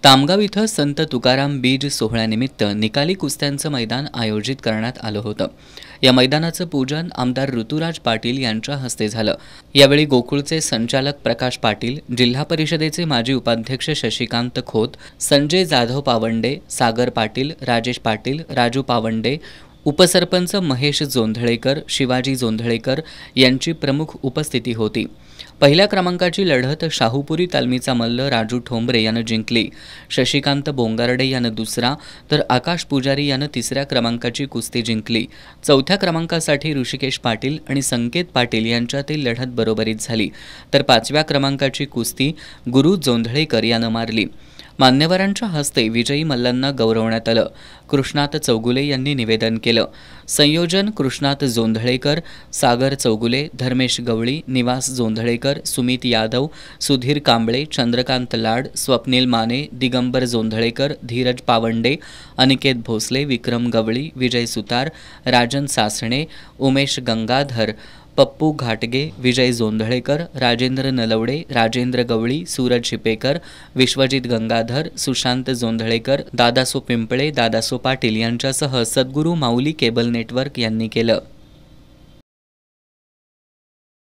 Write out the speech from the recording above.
तामगाव इथं संत तुकाराम बीज सोहळ्यानिमित्त निकाली कुस्त्यांचं मैदान आयोजित करण्यात आलं होतं। या मैदानाचं पूजन आमदार ऋतुराज पाटील यांच्या हस्ते झालं। यावेळी गोकुळचे संचालक प्रकाश पाटील, जिल्हा परिषदेचे माजी उपाध्यक्ष शशिकांत खोत, संजय जाधव पावंडे, सागर पाटील, राजेश पाटील, राजू पावंडे, उपसरपंच महेश जोंधळेकर, शिवाजी जोंधळेकर यांची प्रमुख उपस्थिती होती। पहिल्या क्रमांकाची लढत शाहूपुरी तालमीचा मल्ल राजू ठोंबरे यानं जिंकली। शशिकांत बोंगारडे यानं दुसरा तर आकाश पुजारी यानं तिसऱ्या क्रमांकाची कुस्ती जिंकली। चौथ्या क्रमांकासाठी ऋषिकेश पाटील आणि संकेत पाटील यांच्यातील लढत बरोबरीत झाली, तर पाचव्या क्रमांकाची कुस्ती गुरु जोंधळेकर यानं मारली। मान्यवरांच्या हस्ते विजयी मल्लांना गौरवण्यात आलं। कृष्णात चौगुले यांनी निवेदन केलं। संयोजन कृष्णात जोंधळेकर, सागर चौगुले, धर्मेश गवळी, निवास जोंधळेकर, सुमित यादव, सुधीर कांबळे, चंद्रकांत लाड, स्वप्नील माने, दिगंबर जोंधळेकर, धीरज पावंडे, अनिकेत भोसले, विक्रम गवळी, विजय सुतार, राजन सासणे, उमेश गंगाधर, पप्पू घाटगे, विजय जोंधळेकर, राजेंद्र नलवडे, राजेंद्र गवळी, सूरज शिपेकर, विश्वजित गंगाधर, सुशांत जोंधळेकर, दादासो पिंपळे, दादासो पाटील यांच्यासह सद्गुरू माऊली केबल नेटवर्क यांनी केलं।